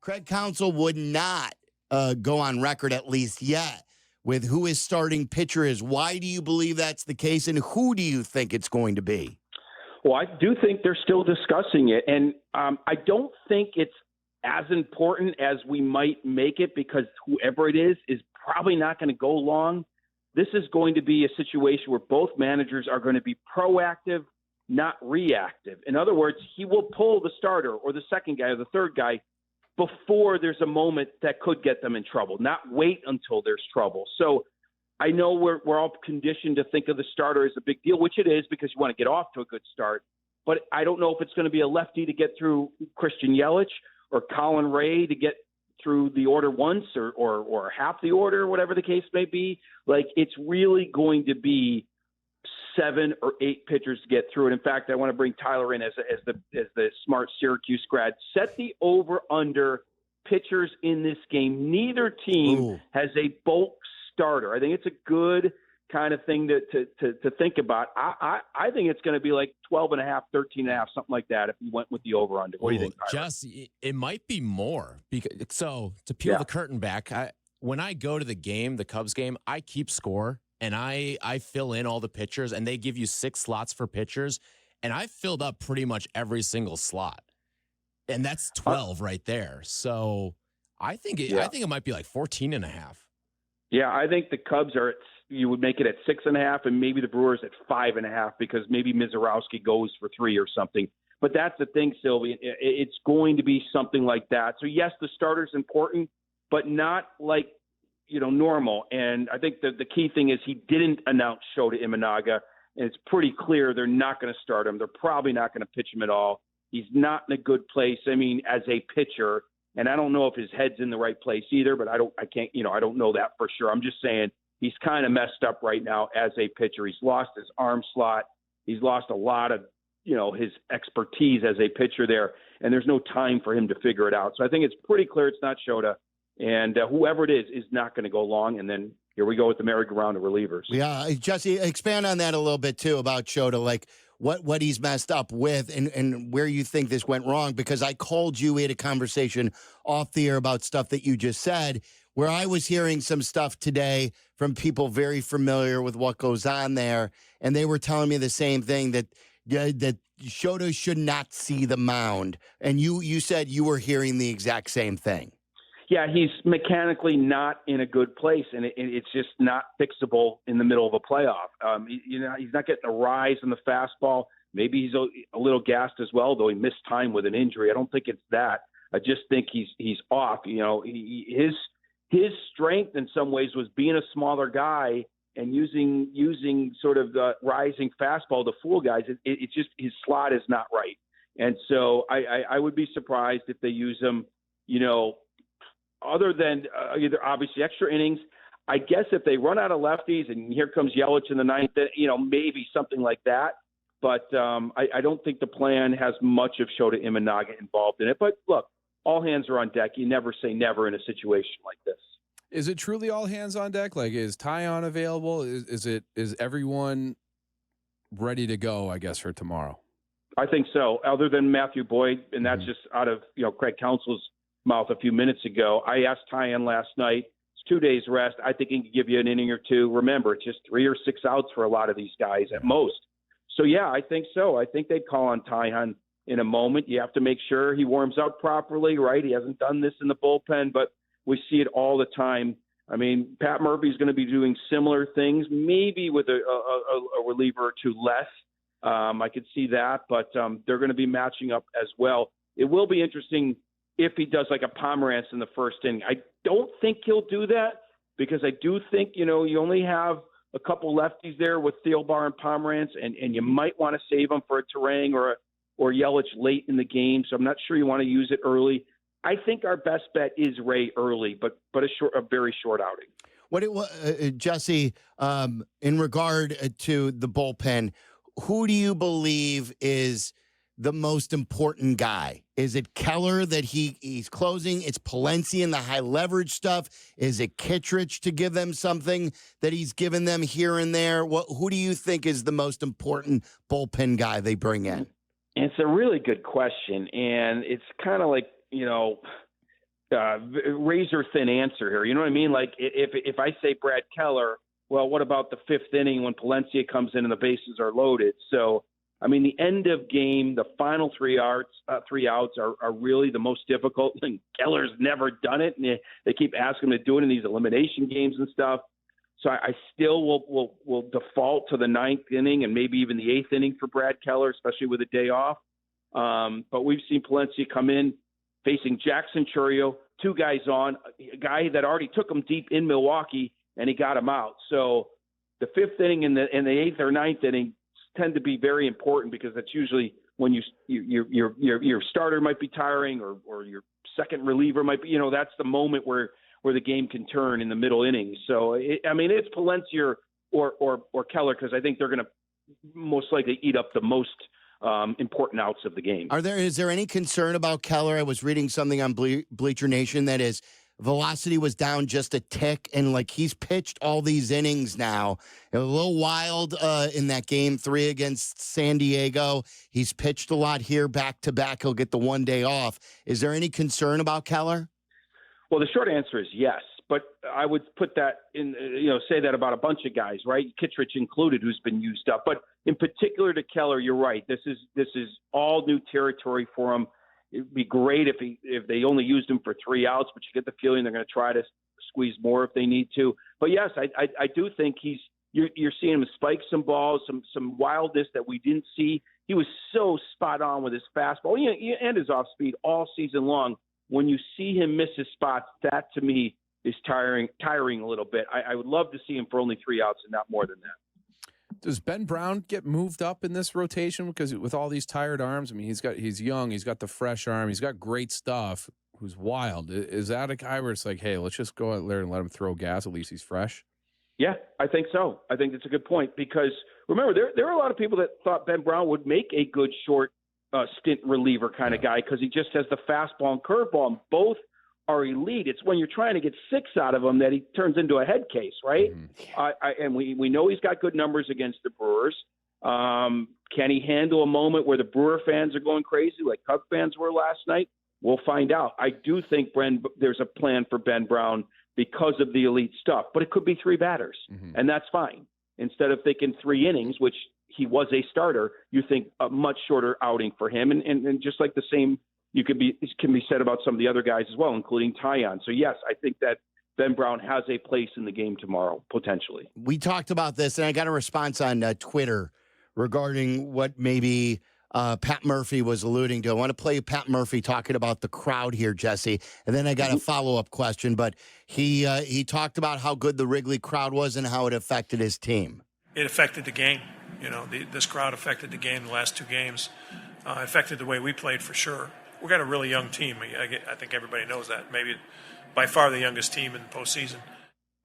Craig Counsell would not go on record, at least yet, with who his starting pitcher is. Why do you believe that's the case, and who do you think it's going to be? Well, I do think they're still discussing it, and I don't think it's as important as we might make it, because whoever it is probably not going to go long. This is going to be a situation where both managers are going to be proactive, not reactive. In other words, he will pull the starter or the second guy or the third guy before there's a moment that could get them in trouble, not wait until there's trouble. So I know we're all conditioned to think of the starter as a big deal, which it is, because you want to get off to a good start. But I don't know if it's going to be a lefty to get through Christian Yelich or Colin Ray to get through the order once or half the order, whatever the case may be. Like, it's really going to be 7 or 8 pitchers to get through it. In fact, I want to bring Tyler in as the smart Syracuse grad. Set the over-under pitchers in this game. Neither team has a bulk starter. I think it's a good kind of thing to think about. I think it's going to be like 12.5, 13.5, something like that if you went with the over-under. What do you think, Tyler? Jesse, it might be more. So to peel the curtain back, when I go to the game, the Cubs game, I keep score. And I fill in all the pitchers, and they give you 6 slots for pitchers, and I filled up pretty much every single slot, and that's 12 right there. So I think it might be like 14.5. Yeah, I think the Cubs you would make it at 6.5, and maybe the Brewers at 5.5, because maybe Mizorowski goes for 3 or something. But that's the thing, Silvy. It's going to be something like that. So yes, the starter's important, but not like normal. And I think the key thing is he didn't announce Shota Imanaga, and it's pretty clear they're not going to start him. They're probably not going to pitch him at all. He's not in a good place, as a pitcher, and I don't know if his head's in the right place either, but I don't know that for sure. I'm just saying he's kind of messed up right now as a pitcher. He's lost his arm slot. He's lost a lot of, his expertise as a pitcher there, and there's no time for him to figure it out. So I think it's pretty clear it's not Shota. And whoever it is not going to go long. And then here we go with the merry-go-round of relievers. Yeah, Jesse, expand on that a little bit, too, about Shota, like what he's messed up with and where you think this went wrong. Because I called you, we had a conversation off the air about stuff that you just said, where I was hearing some stuff today from people very familiar with what goes on there. And they were telling me the same thing, that Shota should not see the mound. And you said you were hearing the exact same thing. Yeah, he's mechanically not in a good place, and it's just not fixable in the middle of a playoff. He's not getting a rise in the fastball. Maybe he's a little gassed as well, though he missed time with an injury. I don't think it's that. I just think he's off. His strength in some ways was being a smaller guy and using sort of the rising fastball to fool guys. It's just his slot is not right, and so I would be surprised if they use him. Other than either obviously extra innings, I guess if they run out of lefties and here comes Yelich in the ninth, maybe something like that. But I don't think the plan has much of Shota Imanaga involved in it. But look, all hands are on deck. You never say never in a situation like this. Is it truly all hands on deck? Like, is Tyon available? Is everyone ready to go, I guess, for tomorrow? I think so, other than Matthew Boyd, and that's just out of Craig Counsell's mouth a few minutes ago. I asked Tyon last night. It's 2 days rest. I think he can give you an inning or two. Remember, it's just 3 or 6 outs for a lot of these guys at most. So, yeah, I think so. I think they'd call on Tyon in a moment. You have to make sure he warms up properly, right? He hasn't done this in the bullpen, but we see it all the time. I mean, Pat Murphy's going to be doing similar things, maybe with a reliever or two less. I could see that, but they're going to be matching up as well. It will be interesting if he does like a Pomerantz in the first inning. I don't think he'll do that, because I do think, you only have a couple lefties there with Thielbar and Pomerantz, and you might want to save them for a Terang or Yelich late in the game. So I'm not sure you want to use it early. I think our best bet is Ray early, but a very short outing. What it was, Jesse, in regard to the bullpen, who do you believe is the most important guy? Is it Keller that he's closing? It's Palencia and the high leverage stuff. Is it Kittredge to give them something that he's given them here and there? Who do you think is the most important bullpen guy they bring in? It's a really good question, and it's kind of like, razor thin answer here. You know what I mean? Like if I say Brad Keller, well, what about the fifth inning when Palencia comes in and the bases are loaded? So, I mean, the end of game, the final three outs are really the most difficult. And Keller's never done it, and they keep asking him to do it in these elimination games and stuff. So I still will default to the ninth inning and maybe even the eighth inning for Brad Keller, especially with a day off. But we've seen Palencia come in facing Jackson Churio, two guys on, a guy that already took him deep in Milwaukee, and he got him out. So the fifth inning and the eighth or ninth inning tend to be very important because that's usually when your starter might be tiring or your second reliever might be, that's the moment where the game can turn in the middle innings. So, it's Palencia or Keller because I think they're going to most likely eat up the most important outs of the game. Is there any concern about Keller? I was reading something on Bleacher Nation that his velocity was down just a tick, and like he's pitched all these innings now. A little wild in that game 3 against San Diego. He's pitched a lot here back to back. He'll get the 1 day off. Is there any concern about Keller? Well, the short answer is yes, but I would put that in, say that about a bunch of guys, right? Kittredge included, who's been used up. But in particular to Keller, you're right. This is all new territory for him. It'd be great if they only used him for 3 outs, but you get the feeling they're going to try to squeeze more if they need to. But yes, I do think you're seeing him spike some balls, some wildness that we didn't see. He was so spot on with his fastball and his off speed all season long. When you see him miss his spots, that to me is tiring a little bit. I would love to see him for only 3 outs and not more than that. Does Ben Brown get moved up in this rotation? Because with all these tired arms, he's young, he's got the fresh arm, he's got great stuff, who's wild. Is that a guy where it's like, hey, let's just go out there and let him throw gas, at least he's fresh? Yeah, I think so. I think that's a good point because remember, there are a lot of people that thought Ben Brown would make a good short stint reliever kind of guy because he just has the fastball and curveball, and both are elite. It's when you're trying to get 6 out of him that he turns into a head case, right? Mm-hmm. And we know he's got good numbers against the Brewers. Can he handle a moment where the Brewer fans are going crazy like Cub fans were last night? We'll find out. I do think there's a plan for Ben Brown because of the elite stuff, but it could be 3 batters, mm-hmm. and that's fine. Instead of thinking 3 innings, which he was a starter, you think a much shorter outing for him. And just like the same can be said about some of the other guys as well, including Tyon. So, yes, I think that Ben Brown has a place in the game tomorrow, potentially. We talked about this, and I got a response on Twitter regarding what maybe Pat Murphy was alluding to. I want to play Pat Murphy talking about the crowd here, Jesse, and then I got a follow-up question. But he talked about how good the Wrigley crowd was and how it affected his team. It affected the game. This crowd affected the game the last 2 games. Affected the way we played for sure. We've got a really young team. I think everybody knows that. Maybe by far the youngest team in the postseason.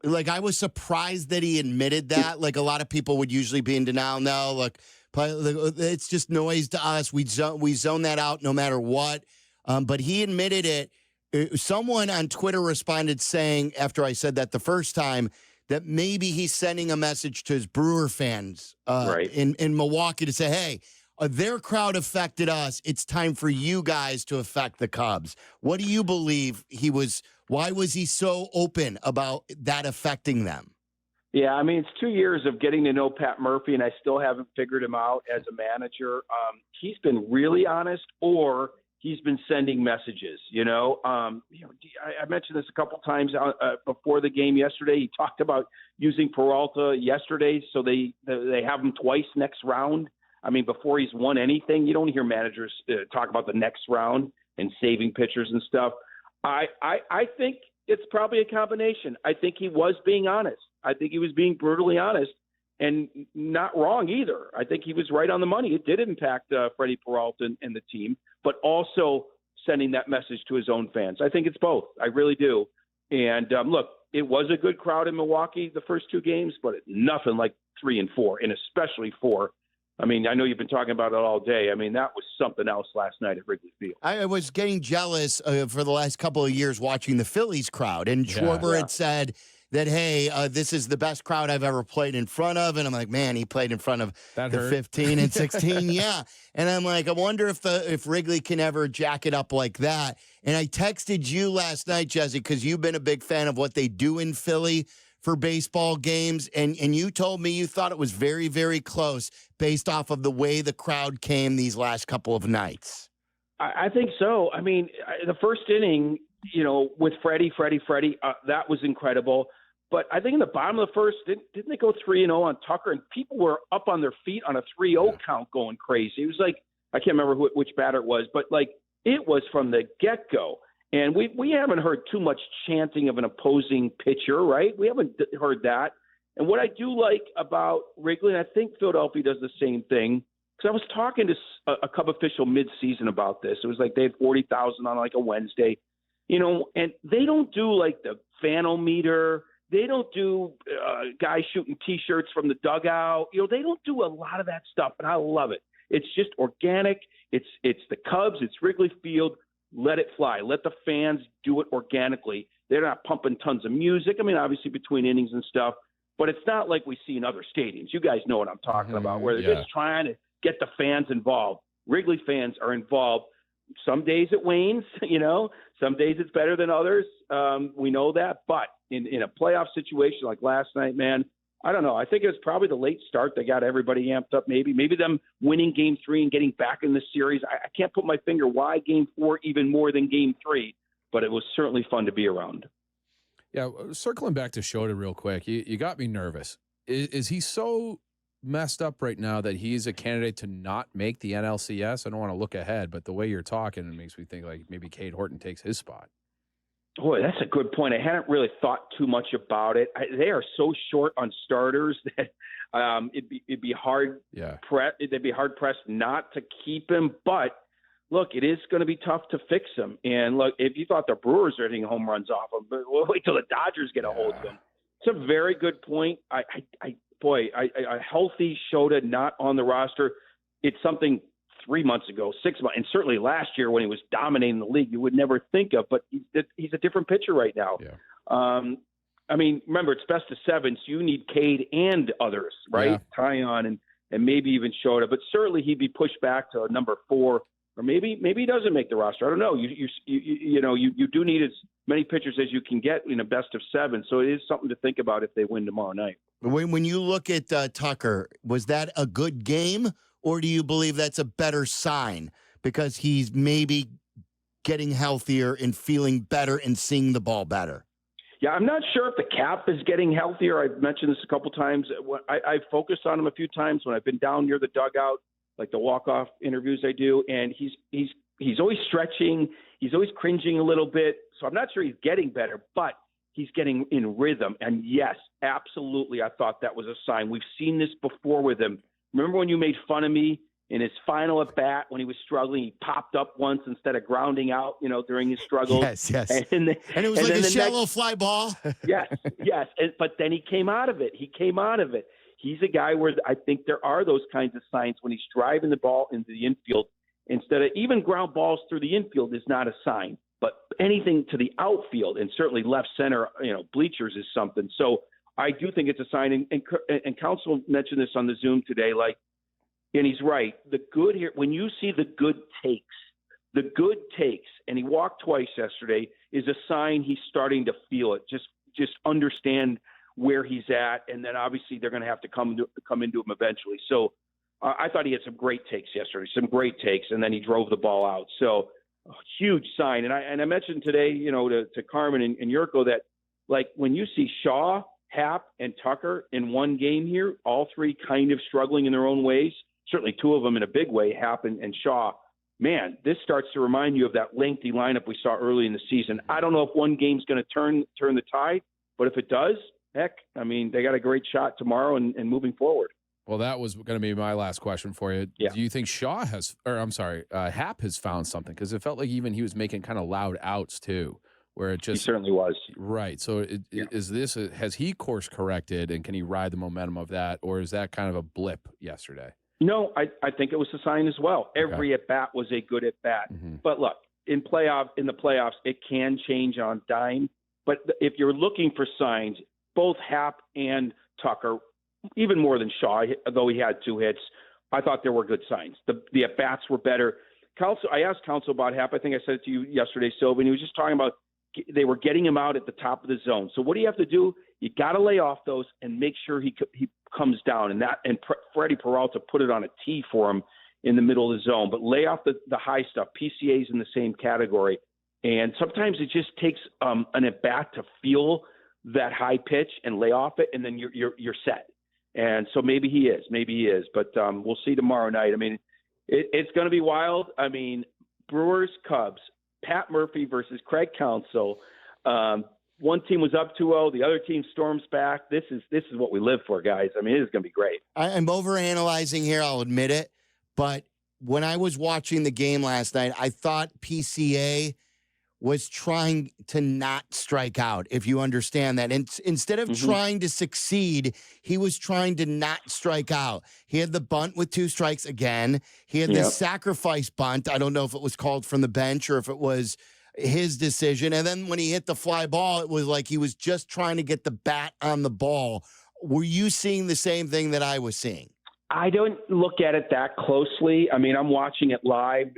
Like, I was surprised that he admitted that. Like, a lot of people would usually be in denial. No, look, it's just noise to us. We zone that out no matter what. But he admitted it. Someone on Twitter responded saying, after I said that the first time, that maybe he's sending a message to his Brewer fans right. in Milwaukee to say, hey, their crowd affected us. It's time for you guys to affect the Cubs. What do you believe why was he so open about that affecting them? Yeah, it's 2 years of getting to know Pat Murphy, and I still haven't figured him out as a manager. He's been really honest, or he's been sending messages. I mentioned this a couple times before the game yesterday. He talked about using Peralta yesterday, so they have him twice next round. Before he's won anything, you don't hear managers talk about the next round and saving pitchers and stuff. I think it's probably a combination. I think he was being honest. I think he was being brutally honest and not wrong either. I think he was right on the money. It did impact Freddie Peralta and the team, but also sending that message to his own fans. I think it's both. I really do. And look, it was a good crowd in Milwaukee the first 2 games, but nothing like 3 and 4, and especially 4. I know you've been talking about it all day. That was something else last night at Wrigley Field. I was getting jealous for the last couple of years watching the Phillies crowd, and Schwarber had said that, hey, this is the best crowd I've ever played in front of. And I'm like, man, he played in front of That the hurt. 15 and 16. Yeah. And I'm like, I wonder if Wrigley can ever jack it up like that. And I texted you last night, Jesse, because you've been a big fan of what they do in Philly for baseball games. And you told me you thought it was very, very close based off of the way the crowd came these last couple of nights. I think so. I mean, the first inning, with Freddie, that was incredible. But I think in the bottom of the first, didn't they go 3-0 on Tucker? And people were up on their feet on a 3-0 count going crazy. It was like, I can't remember which batter it was, but like it was from the get-go. And we haven't heard too much chanting of an opposing pitcher, right? We haven't heard that. And what I do like about Wrigley, and I think Philadelphia does the same thing, because I was talking to a Cub official mid-season about this. It was like they had 40,000 on like a Wednesday, and they don't do like the fanometer. They don't do guys shooting T-shirts from the dugout. They don't do a lot of that stuff, and I love it. It's just organic. It's the Cubs. It's Wrigley Field. Let it fly. Let the fans do it organically. They're not pumping tons of music. I mean, obviously between innings and stuff, but it's not like we see in other stadiums. You guys know what I'm talking about, where they're just trying to get the fans involved. Wrigley fans are involved. Some days it wanes, some days it's better than others. We know that. But in a playoff situation like last night, man, I don't know. I think it was probably the late start that got everybody amped up. Maybe them winning Game 3 and getting back in the series. I can't put my finger why Game 4 even more than Game 3, but it was certainly fun to be around. Yeah, circling back to Shota real quick, you got me nervous. Is he so messed up right now that he's a candidate to not make the NLCS? I don't want to look ahead, but the way you're talking, it makes me think like maybe Cade Horton takes his spot. Boy, that's a good point. I hadn't really thought too much about it. They are so short on starters that it'd be hard. Yeah, they'd be hard pressed not to keep him. But look, it is going to be tough to fix him. And look, if you thought the Brewers are hitting home runs off him, but we'll wait till the Dodgers get a hold of him. It's a very good point. A healthy Shota not on the roster. It's something 3 months ago, 6 months, and certainly last year when he was dominating the league, you would never think of. But he's a different pitcher right now. Yeah. I mean, remember, it's best of 7, so you need Cade and others, right? Yeah. Tyon and maybe even Shota. But certainly he'd be pushed back to number 4, or maybe he doesn't make the roster. I don't know. You do need as many pitchers as you can get in a best of 7. So it is something to think about if they win tomorrow night. When you look at Tucker, was that a good game? Or do you believe that's a better sign because he's maybe getting healthier and feeling better and seeing the ball better? Yeah, I'm not sure if the cap is getting healthier. I've mentioned this a couple times. I've focused on him a few times when I've been down near the dugout, like the walk-off interviews I do, and he's always stretching. He's always cringing a little bit. So I'm not sure he's getting better, but he's getting in rhythm. And yes, absolutely, I thought that was a sign. We've seen this before with him. Remember when you made fun of me in his final at bat when he was struggling? He popped up once instead of grounding out, during his struggles. Yes. And it was like a shallow fly ball. Yes. But then he came out of it. He's a guy where I think there are those kinds of signs when he's driving the ball into the infield. Instead of even ground balls through the infield is not a sign, but anything to the outfield and certainly left center, bleachers is something. So I do think it's a sign, and Counsell mentioned this on the Zoom today, and he's right. The good here, when you see the good takes, and he walked twice yesterday, is a sign he's starting to feel it. Just understand where he's at, and then obviously they're going to have to come into him eventually. So I thought he had some great takes yesterday, and then he drove the ball out. So a huge sign, and I mentioned today, to Carmen and Yurko that when you see Shaw, Happ, and Tucker in one game here, all three kind of struggling in their own ways, certainly 2 of them in a big way, Happ and Shaw. Man, this starts to remind you of that lengthy lineup we saw early in the season. I don't know if one game's going to turn the tide, but if it does, heck, I mean, they got a great shot tomorrow and moving forward. Well, that was going to be my last question for you. Yeah. Do you think Happ has found something? Because it felt like even he was making kind of loud outs too. Where it just, he certainly was. Right. So has he course corrected, and can he ride the momentum of that, or is that kind of a blip yesterday? No, I think it was a sign as well. Okay. Every at bat was a good at bat. Mm-hmm. But look, in the playoffs, it can change on dime. But if you're looking for signs, both Happ and Tucker, even more than Shaw, though he had 2 hits, I thought there were good signs. The at-bats were better. Counsell, I asked Counsell about Happ. I think I said it to you yesterday, Silvy, and he was just talking about they were getting him out at the top of the zone. So what do you have to do? You got to lay off those and make sure he comes down. And Freddie Peralta put it on a tee for him in the middle of the zone. But lay off the high stuff. PCA's in the same category. And sometimes it just takes an at-bat to feel that high pitch and lay off it, and then you're set. And so maybe he is. But we'll see tomorrow night. I mean, it's going to be wild. I mean, Brewers, Cubs, Pat Murphy versus Craig Counsell. One team was up 2-0. The other team storms back. This is what we live for, guys. I mean, it is going to be great. I'm overanalyzing here. I'll admit it. But when I was watching the game last night, I thought PCA was trying to not strike out, if you understand that. And instead of trying to succeed, he was trying to not strike out. He had the bunt with 2 strikes again. He had the sacrifice bunt. I don't know if it was called from the bench or if it was his decision. And then when he hit the fly ball, it was like he was just trying to get the bat on the ball. Were you seeing the same thing that I was seeing? I don't look at it that closely. I mean, I'm watching it live,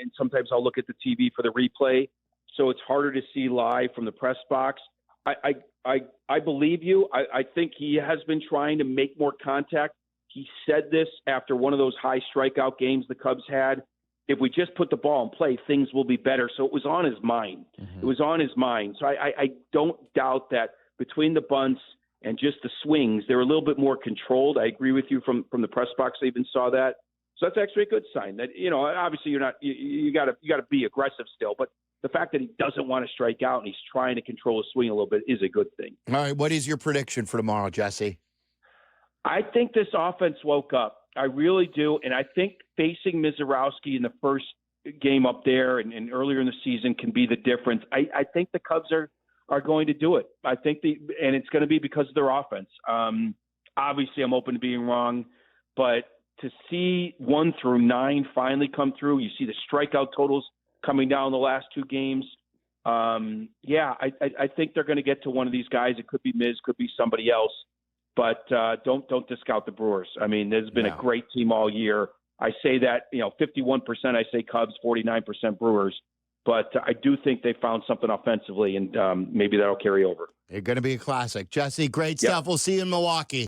and sometimes I'll look at the TV for the replay. So it's harder to see live from the press box. I believe you. I think he has been trying to make more contact. He said this after one of those high strikeout games the Cubs had. If we just put the ball in play, things will be better. So it was on his mind. It was on his mind. So I don't doubt that between the bunts and just the swings, they're a little bit more controlled. I agree with you from the press box. I even saw that. So that's actually a good sign that, obviously you're not, you got to be aggressive still, but the fact that he doesn't want to strike out and he's trying to control his swing a little bit is a good thing. All right. What is your prediction for tomorrow, Jesse? I think this offense woke up. I really do. And I think facing Mizorowski in the first game up there and earlier in the season can be the difference. I think the Cubs are going to do it. I think and it's going to be because of their offense. Obviously, I'm open to being wrong, but to see 1 through 9 finally come through, you see the strikeout totals coming down the last 2 games. I think they're going to get to one of these guys. It could be Miz, could be somebody else, but don't discount the Brewers. I mean, there's been a great team all year. I say that, 51% I say Cubs, 49% Brewers, but I do think they found something offensively, and maybe that'll carry over. It's going to be a classic. Jesse, great stuff. We'll see you in Milwaukee.